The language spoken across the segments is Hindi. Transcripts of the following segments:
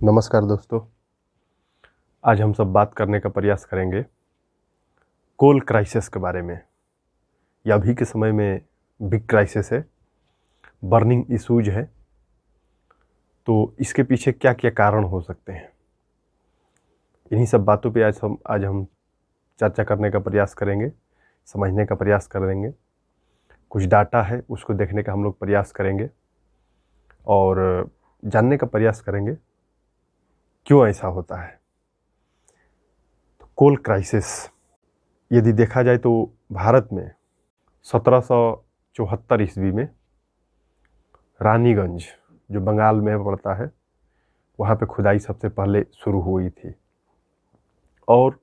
नमस्कार दोस्तों। आज हम सब बात करने का प्रयास करेंगे कोल क्राइसिस के बारे में। यह अभी के समय में बिग क्राइसिस है, बर्निंग इशूज है। तो इसके पीछे क्या क्या कारण हो सकते हैं, इन्हीं सब बातों पे आज हम चर्चा करने का प्रयास करेंगे, समझने का प्रयास करेंगे। कुछ डाटा है उसको देखने का हम लोग प्रयास करेंगे और जानने का प्रयास करेंगे क्यों ऐसा होता है। तो कोल क्राइसिस यदि देखा जाए तो भारत में 1774 ईस्वी में रानीगंज, जो बंगाल में पड़ता है, वहाँ पे खुदाई सबसे पहले शुरू हुई थी। और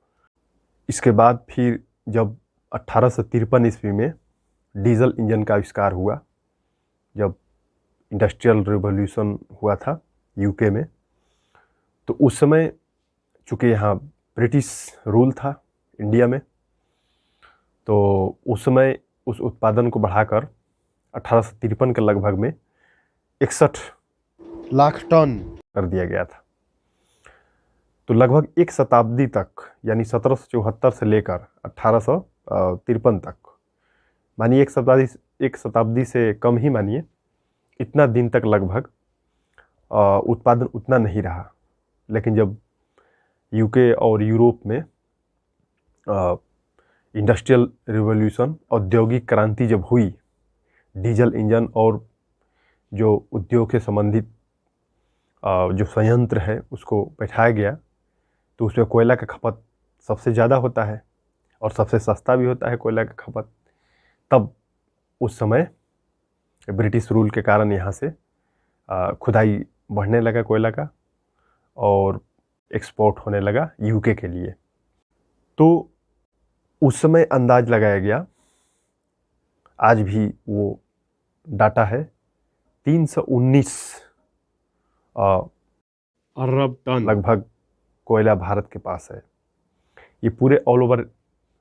इसके बाद फिर जब 1853 ईस्वी में डीजल इंजन का आविष्कार हुआ, जब इंडस्ट्रियल रिवॉल्यूशन हुआ था यूके में, तो उस समय चूँकि यहाँ ब्रिटिश रूल था इंडिया में, तो उस समय उस उत्पादन को बढ़ाकर 1853 के लगभग में 61 लाख टन कर दिया गया था। तो लगभग एक शताब्दी तक, यानी 1774 से लेकर 1853 तक, मानिए एक शताब्दी से कम ही मानिए, इतना दिन तक लगभग उत्पादन उतना नहीं रहा। लेकिन जब यूके और यूरोप में इंडस्ट्रियल रिवॉल्यूशन, औद्योगिक क्रांति जब हुई, डीजल इंजन और जो उद्योग से संबंधित जो संयंत्र है उसको बैठाया गया, तो उसमें कोयला का खपत सबसे ज़्यादा होता है और सबसे सस्ता भी होता है कोयला का खपत। तब उस समय ब्रिटिश रूल के कारण यहाँ से खुदाई बढ़ने लगा कोयला का और एक्सपोर्ट होने लगा यूके के लिए। तो उस समय अंदाज लगाया गया, आज भी वो डाटा है, 319 अरब टन लगभग कोयला भारत के पास है। ये पूरे ऑल ओवर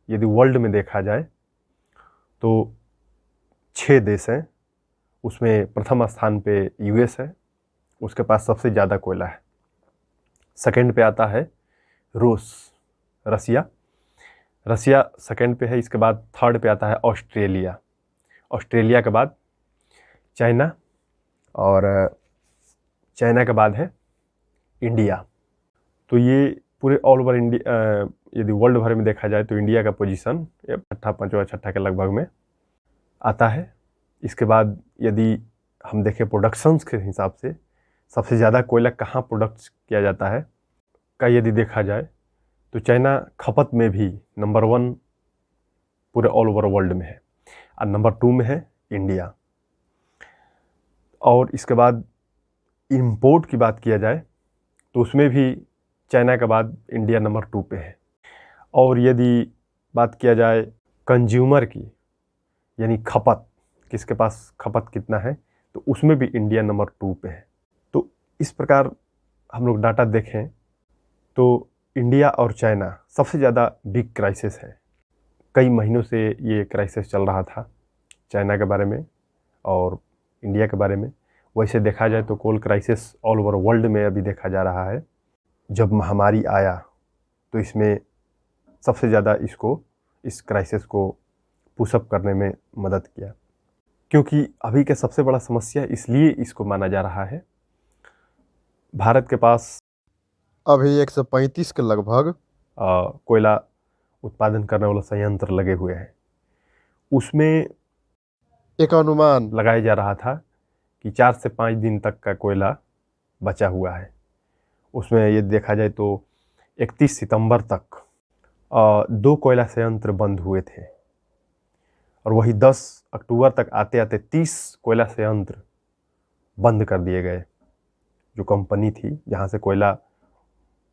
यदि वर्ल्ड में देखा जाए तो 6 देश हैं, उसमें प्रथम स्थान पे यूएस है, उसके पास सबसे ज़्यादा कोयला है। सेकंड पे आता है रसिया सेकंड पे है। इसके बाद थर्ड पे आता है ऑस्ट्रेलिया के बाद चाइना, और चाइना के बाद है इंडिया। तो ये पूरे ऑल ओवर इंडिया, यदि वर्ल्ड भर में देखा जाए तो इंडिया का पोजीशन पाँचवा छठा के लगभग में आता है। इसके बाद यदि हम देखें प्रोडक्शंस के हिसाब से सबसे ज़्यादा कोयला कहाँ प्रोडक्ट किया जाता है का यदि देखा जाए तो चाइना खपत में भी नंबर 1 पूरे ऑल ओवर वर्ल्ड में है, और नंबर 2 में है इंडिया। और इसके बाद इंपोर्ट की बात किया जाए तो उसमें भी चाइना के बाद इंडिया नंबर 2 पे है। और यदि बात किया जाए कंज्यूमर की, यानी खपत, किसके पास खपत कितना है, तो उसमें भी इंडिया नंबर 2 पे है। तो इस प्रकार हम लोग डाटा देखें तो इंडिया और चाइना सबसे ज़्यादा बिग क्राइसिस है। कई महीनों से ये क्राइसिस चल रहा था चाइना के बारे में और इंडिया के बारे में। वैसे देखा जाए तो कोल क्राइसिस ऑल ओवर वर्ल्ड में अभी देखा जा रहा है। जब महामारी आया तो इसमें सबसे ज़्यादा इस क्राइसिस को पुशअप करने में मदद किया, क्योंकि अभी का सबसे बड़ा समस्या इसलिए इसको माना जा रहा है, भारत के पास अभी 135 के लगभग कोयला उत्पादन करने वाला संयंत्र लगे हुए हैं। उसमें एक अनुमान लगाया जा रहा था कि 4 से 5 दिन तक का कोयला बचा हुआ है। उसमें ये देखा जाए तो 31 सितंबर तक 2 कोयला संयंत्र बंद हुए थे, और वही 10 अक्टूबर तक आते आते 30 कोयला संयंत्र बंद कर दिए गए। जो कंपनी थी जहाँ से कोयला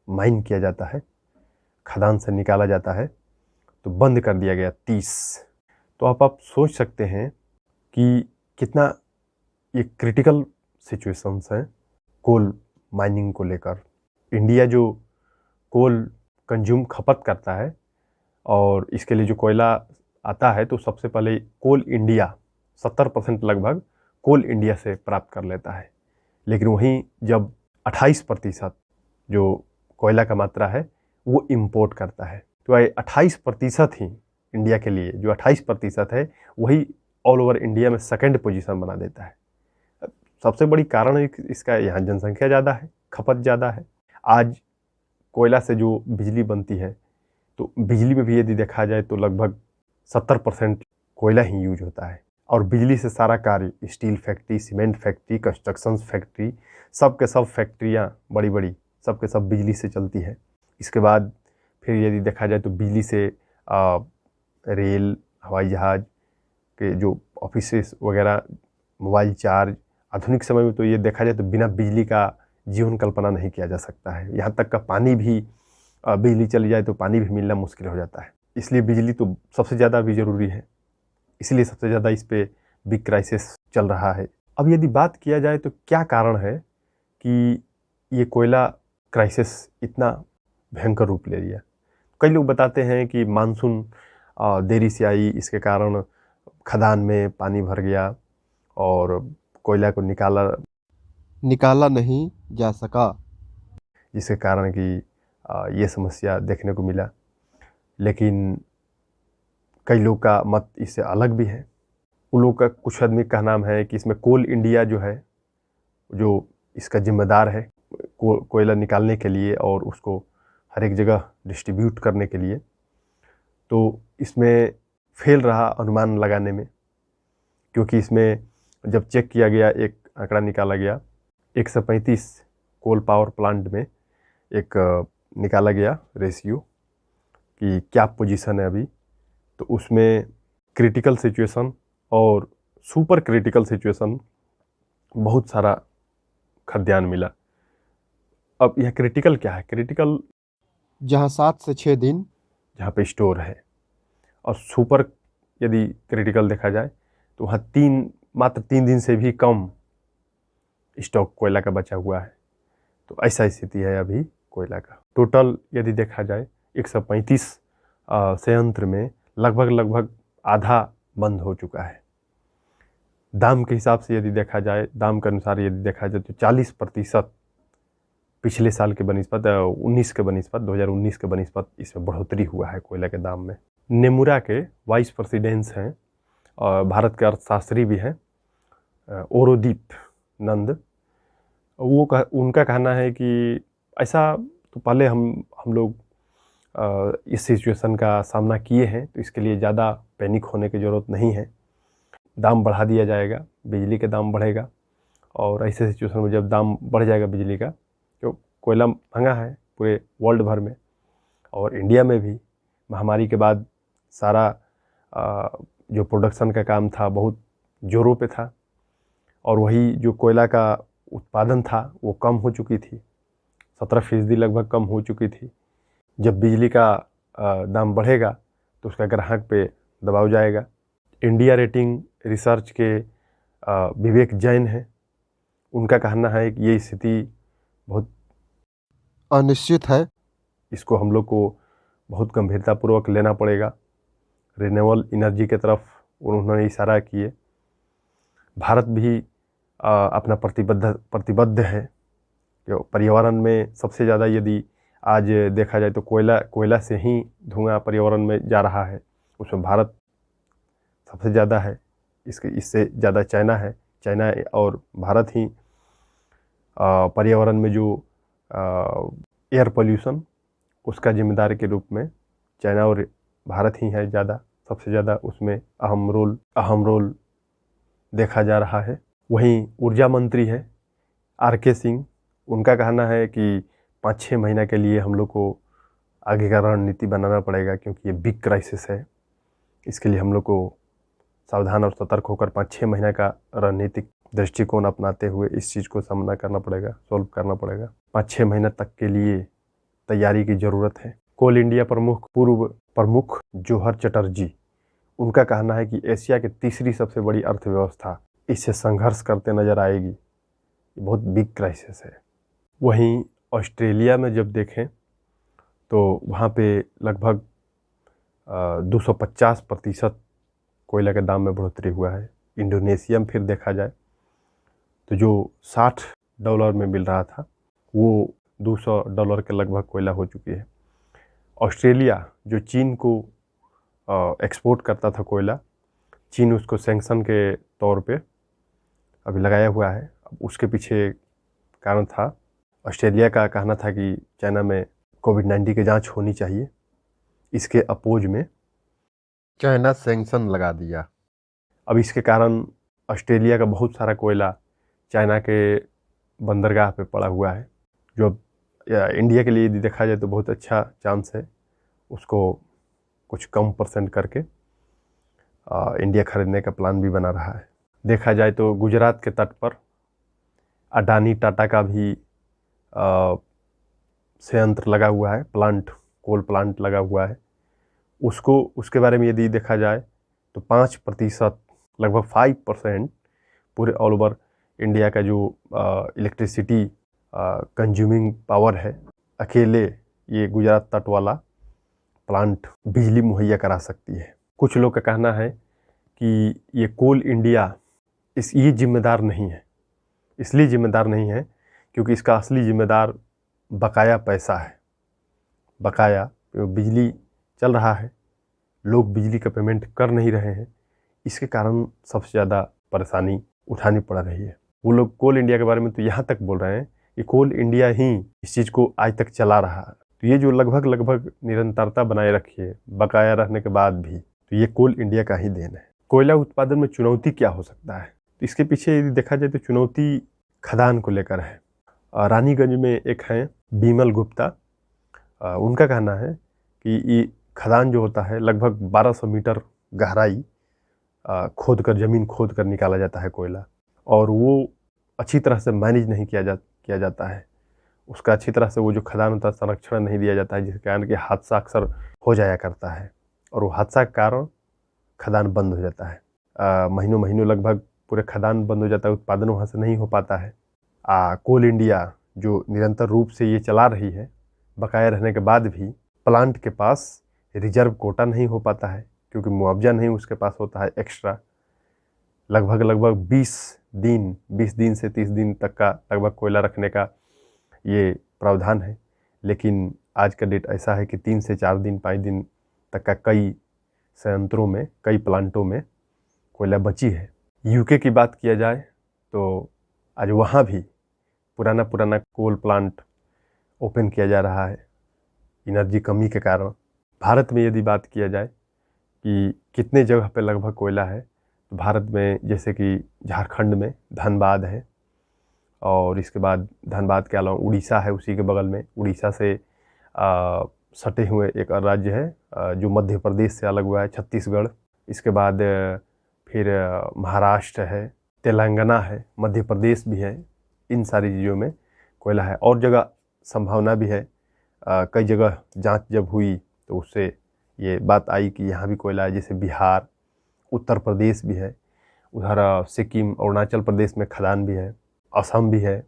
माइन किया जाता है, खदान से निकाला जाता है, तो बंद कर दिया गया 30। तो आप सोच सकते हैं कि कितना ये क्रिटिकल सिचुएशंस हैं कोल माइनिंग को लेकर। इंडिया जो कोल खपत करता है और इसके लिए जो कोयला आता है, तो सबसे पहले कोल इंडिया 70% लगभग कोल इंडिया से प्राप्त कर लेता है। लेकिन वहीं जब 28% जो कोयला का मात्रा है वो इम्पोर्ट करता है। तो 28% ही इंडिया के लिए, जो 28% है वही ऑल ओवर इंडिया में सेकंड पोजीशन बना देता है। सबसे बड़ी कारण इसका यहाँ जनसंख्या ज़्यादा है, खपत ज़्यादा है। आज कोयला से जो बिजली बनती है, तो बिजली में भी यदि देखा जाए तो लगभग 70% कोयला ही यूज होता है। और बिजली से सारा कार्य, steel factory, cement factory, construction factory, सब के सब फैक्ट्रियाँ बड़ी बड़ी सब के सब बिजली से चलती है। इसके बाद फिर यदि देखा जाए तो बिजली से रेल, हवाई जहाज़ के जो ऑफिसेस वगैरह, मोबाइल चार्ज, आधुनिक समय में तो ये देखा जाए तो बिना बिजली का जीवन कल्पना नहीं किया जा सकता है। यहाँ तक का पानी भी, बिजली चली जाए तो पानी भी मिलना मुश्किल हो जाता है। इसलिए बिजली तो सबसे ज़्यादा भी ज़रूरी है, इसलिए सबसे ज़्यादा इस पे बिग क्राइसिस चल रहा है। अब यदि बात किया जाए तो क्या कारण है कि ये कोयला क्राइसिस इतना भयंकर रूप ले लिया। कई लोग बताते हैं कि मानसून देरी से आई, इसके कारण खदान में पानी भर गया और कोयला को निकाला नहीं जा सका, जिसके कारण कि ये समस्या देखने को मिला। लेकिन कई लोग का मत इससे अलग भी है। उन लोग का, कुछ आदमी का नाम है कि इसमें कोल इंडिया जो है, जो इसका जिम्मेदार है कोयला निकालने के लिए और उसको हर एक जगह डिस्ट्रीब्यूट करने के लिए, तो इसमें फेल रहा अनुमान लगाने में। क्योंकि इसमें जब चेक किया गया, एक आंकड़ा निकाला गया, 135 कोल पावर प्लांट में एक निकाला गया रेशियो कि क्या पोजीशन है अभी। तो उसमें क्रिटिकल सिचुएशन और सुपर क्रिटिकल सिचुएशन बहुत सारा खाद्यान्न मिला। अब यह क्रिटिकल क्या है? क्रिटिकल जहाँ 7 से 6 दिन जहाँ पे स्टोर है, और सुपर यदि क्रिटिकल देखा जाए तो वहाँ मात्र 3 दिन से भी कम स्टॉक कोयला का बचा हुआ है। तो ऐसा स्थिति है अभी कोयला का। टोटल यदि देखा जाए 135 संयंत्र में लगभग आधा बंद हो चुका है। दाम के हिसाब से यदि देखा जाए, दाम के अनुसार यदि देखा जाए तो 40% पिछले साल के बनिस्पत 2019 के बनिस्पत इसमें बढ़ोतरी हुआ है कोयला के दाम में। नेमुरा के वाइस प्रेसिडेंट हैं और भारत के अर्थशास्त्री भी हैं, ओरोदीप नंद। उनका कहना है कि ऐसा तो पहले हम लोग इस सिचुएशन का सामना किए हैं, तो इसके लिए ज़्यादा पैनिक होने की ज़रूरत नहीं है। दाम बढ़ा दिया जाएगा, बिजली के दाम बढ़ेगा, और ऐसे सिचुएशन में जब दाम बढ़ जाएगा बिजली का, जो कोयला महंगा है पूरे वर्ल्ड भर में और इंडिया में भी, महामारी के बाद सारा जो प्रोडक्शन का काम था बहुत जोरों पे था, और वही जो कोयला का उत्पादन था वो कम हो चुकी थी, 17% लगभग कम हो चुकी थी। जब बिजली का दाम बढ़ेगा तो उसका ग्राहक पे दबाव जाएगा। इंडिया रेटिंग रिसर्च के विवेक जैन हैं, उनका कहना है कि ये स्थिति बहुत अनिश्चित है। इसको हम लोग को बहुत गंभीरतापूर्वक लेना पड़ेगा। रिन्यूएबल एनर्जी की तरफ उन्होंने इशारा किए। भारत भी अपना प्रतिबद्ध है। जो पर्यावरण में सबसे ज़्यादा यदि आज देखा जाए तो कोयला से ही धुआं पर्यावरण में जा रहा है, उसमें भारत सबसे ज़्यादा है। इससे ज़्यादा चाइना है। चाइना और भारत ही पर्यावरण में जो एयर पोल्यूशन उसका जिम्मेदार के रूप में चाइना और भारत ही है सबसे ज़्यादा उसमें अहम रोल देखा जा रहा है। वहीं ऊर्जा मंत्री है आर.के. सिंह, उनका कहना है कि 5-6 महीना के लिए हम लोग को आगे का रणनीति बनाना पड़ेगा, क्योंकि ये बिग क्राइसिस है। इसके लिए हम लोग को सावधान और सतर्क होकर 5-6 महीना का रणनीतिक दृष्टिकोण अपनाते हुए इस चीज़ को सामना करना पड़ेगा, सॉल्व करना पड़ेगा। 5-6 महीना तक के लिए तैयारी की ज़रूरत है। कोल इंडिया पूर्व प्रमुख जौहर चटर्जी, उनका कहना है कि एशिया की तीसरी सबसे बड़ी अर्थव्यवस्था इससे संघर्ष करते नजर आएगी। ये बहुत बिग क्राइसिस है। वहीं ऑस्ट्रेलिया में जब देखें तो वहाँ पे लगभग 250% कोयला के दाम में बढ़ोतरी हुआ है। इंडोनेशिया में फिर देखा जाए तो जो $60 में मिल रहा था वो $200 के लगभग कोयला हो चुकी है। ऑस्ट्रेलिया जो चीन को एक्सपोर्ट करता था कोयला, चीन उसको सैंक्शन के तौर पे अभी लगाया हुआ है। अब उसके पीछे कारण था, ऑस्ट्रेलिया का कहना था कि चाइना में कोविड-19 की जांच होनी चाहिए। इसके अपोज में चाइना सैंक्शन लगा दिया। अब इसके कारण ऑस्ट्रेलिया का बहुत सारा कोयला चाइना के बंदरगाह पे पड़ा हुआ है, जो अब इंडिया के लिए यदि देखा जाए तो बहुत अच्छा चांस है उसको कुछ कम % करके इंडिया खरीदने का प्लान भी बना रहा है। देखा जाए तो गुजरात के तट पर अडानी टाटा का भी संयंत्र लगा हुआ है, प्लांट, कोल प्लांट लगा हुआ है। उसके बारे में यदि देखा जाए तो 5%, लगभग 5% पूरे ऑल ओवर इंडिया का जो इलेक्ट्रिसिटी कंज्यूमिंग पावर है, अकेले ये गुजरात तट वाला प्लांट बिजली मुहैया करा सकती है। कुछ लोग का कहना है कि ये कोल इंडिया ये जिम्मेदार नहीं है। इसलिए जिम्मेदार नहीं है क्योंकि इसका असली जिम्मेदार बकाया पैसा है। बकाया बिजली चल रहा है, लोग बिजली का पेमेंट कर नहीं रहे हैं, इसके कारण सबसे ज़्यादा परेशानी उठानी पड़ रही है। वो लोग कोल इंडिया के बारे में तो यहाँ तक बोल रहे हैं कि कोल इंडिया ही इस चीज़ को आज तक चला रहा है। तो ये जो लगभग निरंतरता बनाए रखी है बकाया रहने के बाद भी, तो ये कोल इंडिया का ही देन है। कोयला उत्पादन में चुनौती क्या हो सकता है? तो इसके पीछे यदि देखा जाए तो चुनौती खदान को लेकर है। रानीगंज में एक हैं बिमल गुप्ता, उनका कहना है कि ये खदान जो होता है लगभग 1200 मीटर गहराई खोद कर, ज़मीन खोद कर निकाला जाता है कोयला, और वो अच्छी तरह से मैनेज नहीं किया जाता है। उसका अच्छी तरह से वो जो खदान होता है संरक्षण नहीं दिया जाता है, जिसके कारण कि हादसा अक्सर हो जाया करता है, और वो हादसा के कारण खदान बंद हो जाता है। महीनों लगभग पूरे खदान बंद हो जाता है, उत्पादन वहाँ से नहीं हो पाता है। कोल इंडिया जो निरंतर रूप से ये चला रही है, बकाया रहने के बाद भी प्लांट के पास रिजर्व कोटा नहीं हो पाता है क्योंकि मुआवजा नहीं उसके पास होता है एक्स्ट्रा। लगभग 20 दिन से 30 दिन तक का लगभग कोयला रखने का ये प्रावधान है, लेकिन आज का डेट ऐसा है कि 3 से 4 दिन 5 दिन तक का कई संयंत्रों में, कई प्लांटों में कोयला बची है। यूके की बात किया जाए तो आज वहाँ भी पुराना कोल प्लांट ओपन किया जा रहा है एनर्जी कमी के कारण। भारत में यदि बात किया जाए कि कितने जगह पे लगभग कोयला है, तो भारत में जैसे कि झारखंड में धनबाद है, और इसके बाद धनबाद के अलावा उड़ीसा है, उसी के बगल में उड़ीसा से सटे हुए एक राज्य है जो मध्य प्रदेश से अलग हुआ है, छत्तीसगढ़। इसके बाद फिर महाराष्ट्र है, तेलंगाना है, मध्य प्रदेश भी है। इन सारी चीज़ों में कोयला है, और जगह संभावना भी है। कई जगह जांच जब हुई तो उससे ये बात आई कि यहाँ भी कोयला है, जैसे बिहार, उत्तर प्रदेश भी है, उधर सिक्किम, अरुणाचल प्रदेश में खदान भी है, असम भी है।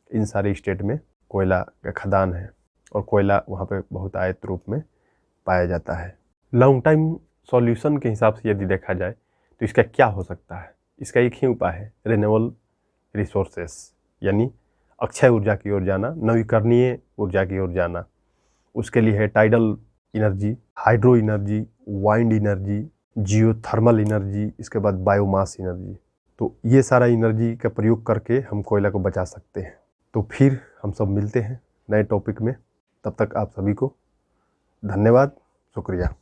इन सारे स्टेट में कोयला का खदान है और कोयला वहाँ पे बहुत आयत रूप में पाया जाता है। लॉन्ग टाइम सॉल्यूशन के हिसाब से यदि देखा जाए तो इसका क्या हो सकता है? इसका एक ही उपाय है, रिन्यूएबल रिसोर्सेस, यानी अक्षय ऊर्जा की ओर जाना, नवीकरणीय ऊर्जा की ओर जाना। उसके लिए है tidal energy, hydro energy, wind energy, geothermal energy, इसके बाद बायोमास एनर्जी। तो ये सारा एनर्जी का प्रयोग करके हम कोयला को बचा सकते हैं। तो फिर हम सब मिलते हैं नए टॉपिक में। तब तक आप सभी को धन्यवाद, शुक्रिया।